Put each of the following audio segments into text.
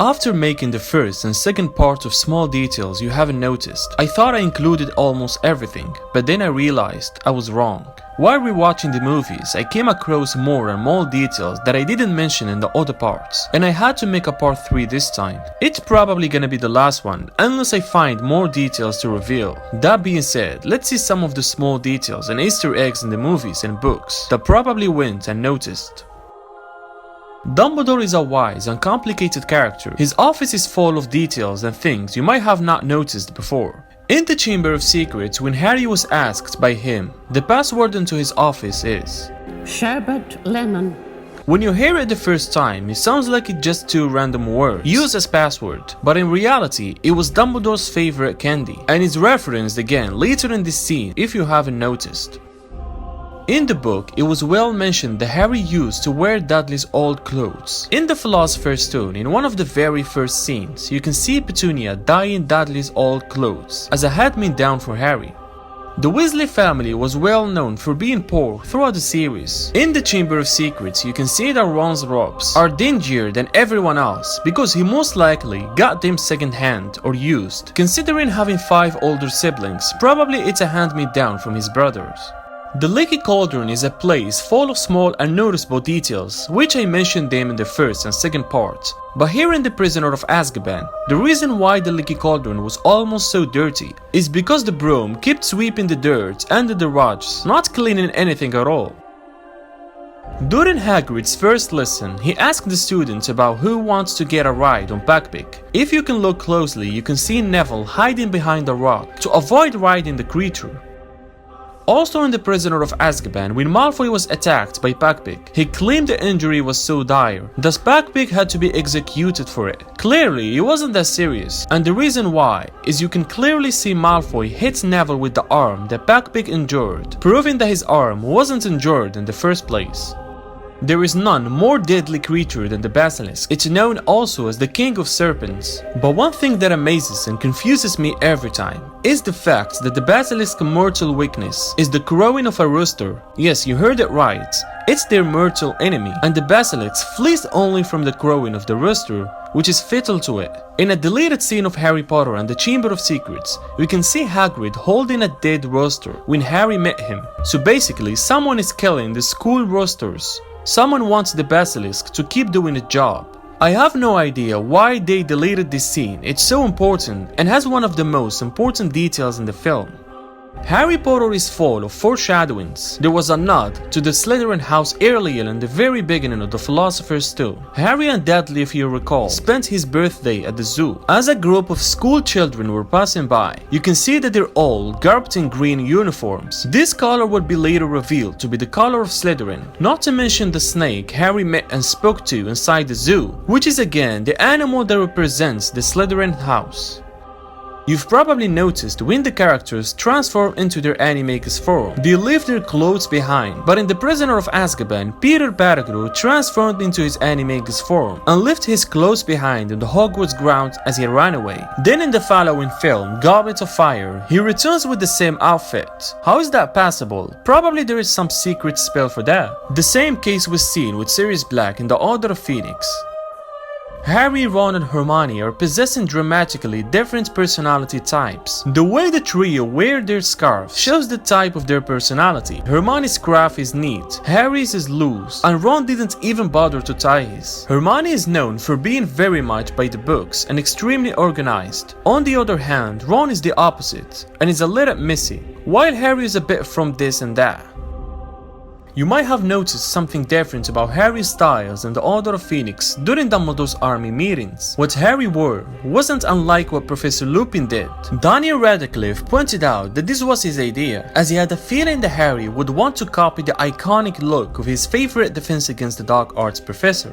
After making the first and second part of small details you haven't noticed, I thought I included almost everything, but then I realized I was wrong. While rewatching the movies, I came across more and more details that I didn't mention in the other parts, and I had to make a part 3 this time. It's probably gonna be the last one, unless I find more details to reveal. That being said, let's see some of the small details and Easter eggs in the movies and books that probably went unnoticed. Dumbledore is a wise and complicated character. His office is full of details and things you might have not noticed before. In the Chamber of Secrets, when Harry was asked by him, the password into his office is Sherbet lemon. When you hear it the first time, it sounds like it's just two random words used as password, but in reality, it was Dumbledore's favorite candy, and is referenced again later in this scene if you haven't noticed. In the book, it was well mentioned that Harry used to wear Dudley's old clothes. In the Philosopher's Stone, in one of the very first scenes, you can see Petunia dyeing Dudley's old clothes as a hand-me-down for Harry. The Weasley family was well known for being poor throughout the series. In the Chamber of Secrets, you can see that Ron's robes are dingier than everyone else because he most likely got them second-hand or used. Considering having 5 older siblings, probably it's a hand-me-down from his brothers. The Leaky Cauldron is a place full of small and noticeable details, which I mentioned them in the first and second part. But here in The Prisoner of Azkaban, the reason why the Leaky Cauldron was almost so dirty is because the broom kept sweeping the dirt under the rugs, not cleaning anything at all. During Hagrid's first lesson, he asked the students about who wants to get a ride on Buckbeak. If you can look closely, you can see Neville hiding behind a rock to avoid riding the creature. Also in The Prisoner of Azkaban, when Malfoy was attacked by Buckbeak, he claimed the injury was so dire, thus Buckbeak had to be executed for it. Clearly, it wasn't that serious, and the reason why is you can clearly see Malfoy hit Neville with the arm that Buckbeak injured, proving that his arm wasn't injured in the first place. There is none more deadly creature than the basilisk. It's known also as the King of Serpents. But one thing that amazes and confuses me every time is the fact that the basilisk's mortal weakness is the crowing of a rooster. Yes, you heard it right. It's their mortal enemy, and the basilisk flees only from the crowing of the rooster, which is fatal to it. In a deleted scene of Harry Potter and the Chamber of Secrets, we can see Hagrid holding a dead rooster when Harry met him. So basically, someone is killing the school roosters. Someone wants the basilisk to keep doing its job. I have no idea why they deleted this scene. It's so important and has one of the most important details in the film. Harry Potter is full of foreshadowings. There was a nod to the Slytherin house earlier in the very beginning of the Philosopher's Stone. Harry and Dudley, if you recall, spent his birthday at the zoo. As a group of school children were passing by, you can see that they're all garbed in green uniforms. This color would be later revealed to be the color of Slytherin, not to mention the snake Harry met and spoke to inside the zoo, which is again the animal that represents the Slytherin house. You've probably noticed when the characters transform into their Animagus form, they leave their clothes behind, but in The Prisoner of Azkaban, Peter Pettigrew transformed into his Animagus form and left his clothes behind on the Hogwarts grounds as he ran away. Then in the following film, Goblet of Fire, he returns with the same outfit. How is that possible? Probably there is some secret spell for that. The same case was seen with Sirius Black in the Order of Phoenix. Harry, Ron and Hermione are possessing dramatically different personality types. The way the trio wear their scarves shows the type of their personality. Hermione's scarf is neat, Harry's is loose, and Ron didn't even bother to tie his. Hermione is known for being very much by the books and extremely organized. On the other hand, Ron is the opposite and is a little messy, while Harry is a bit from this and that. You might have noticed something different about Harry's styles in the Order of Phoenix during Dumbledore's army meetings. What Harry wore wasn't unlike what Professor Lupin did. Daniel Radcliffe pointed out that this was his idea, as he had a feeling that Harry would want to copy the iconic look of his favorite Defense Against the Dark Arts professor.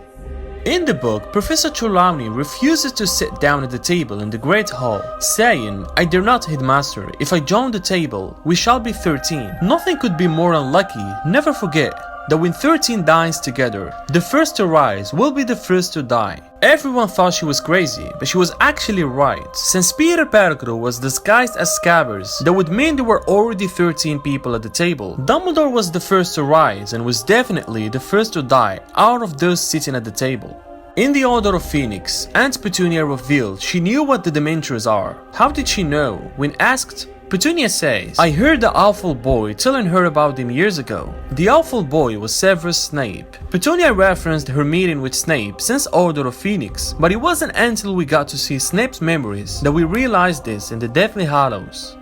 In the book, Professor Trelawney refuses to sit down at the table in the Great Hall, saying, "I dare not, Headmaster. If I join the table, we shall be 13. Nothing could be more unlucky. Never forget that when 13 dines together, the first to rise will be the first to die." Everyone thought she was crazy, but she was actually right. Since Peter Pettigrew was disguised as Scabbers, that would mean there were already 13 people at the table. Dumbledore was the first to rise and was definitely the first to die out of those sitting at the table. In the Order of Phoenix, Aunt Petunia revealed she knew what the Dementors are. How did she know? When asked, Petunia says, I heard the awful boy telling her about them years ago. The awful boy was Severus Snape. Petunia referenced her meeting with Snape since Order of Phoenix, but it wasn't until we got to see Snape's memories that we realized this in the Deathly Hallows.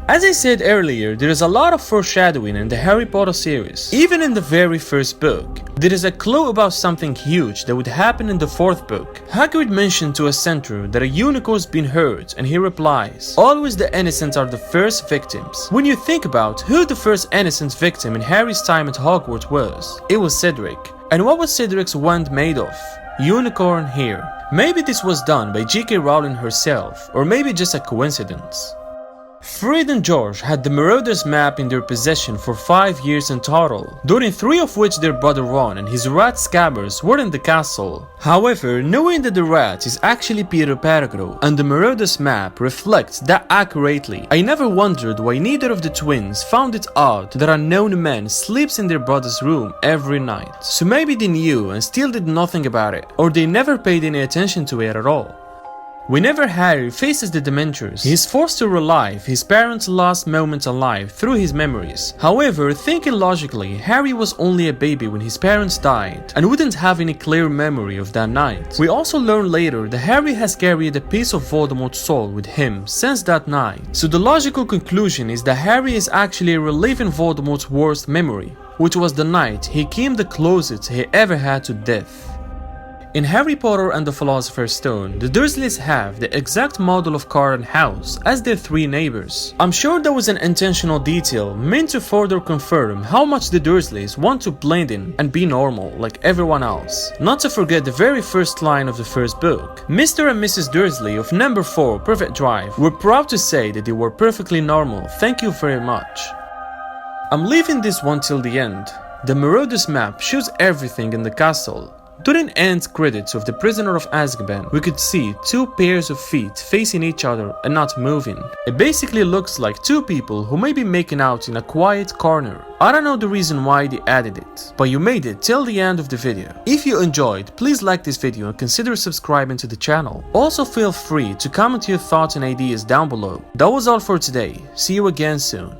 As I said earlier, there is a lot of foreshadowing in the Harry Potter series. Even in the very first book, there is a clue about something huge that would happen in the fourth book. Hagrid mentioned to a centaur that a unicorn's been hurt, and he replies, always the innocents are the first victims. When you think about who the first innocent victim in Harry's time at Hogwarts was, it was Cedric. And what was Cedric's wand made of? Unicorn hair. Maybe this was done by J.K. Rowling herself, or maybe just a coincidence. Fred and George had the Marauders map in their possession for 5 years in total, during 3 of which their brother Ron and his rat Scabbers were in the castle. However, knowing that the rat is actually Peter Pettigrew and the Marauders map reflects that accurately, I never wondered why neither of the twins found it odd that a known man sleeps in their brother's room every night. So maybe they knew and still did nothing about it, or they never paid any attention to it at all. Whenever Harry faces the Dementors, he is forced to relive his parents' last moments alive through his memories. However, thinking logically, Harry was only a baby when his parents died and wouldn't have any clear memory of that night. We also learn later that Harry has carried a piece of Voldemort's soul with him since that night. So the logical conclusion is that Harry is actually reliving Voldemort's worst memory, which was the night he came the closest he ever had to death. In Harry Potter and the Philosopher's Stone, the Dursleys have the exact model of car and house as their 3 neighbors. I'm sure that was an intentional detail meant to further confirm how much the Dursleys want to blend in and be normal like everyone else. Not to forget the very first line of the first book. Mr. and Mrs. Dursley of number 4 Privet Drive were proud to say that they were perfectly normal, thank you very much. I'm leaving this one till the end. The Marauders map shows everything in the castle. During end credits of The Prisoner of Azkaban, we could see 2 pairs of feet facing each other and not moving. It basically looks like 2 people who may be making out in a quiet corner. I don't know the reason why they added it, but you made it till the end of the video. If you enjoyed, please like this video and consider subscribing to the channel. Also feel free to comment your thoughts and ideas down below. That was all for today. See you again soon.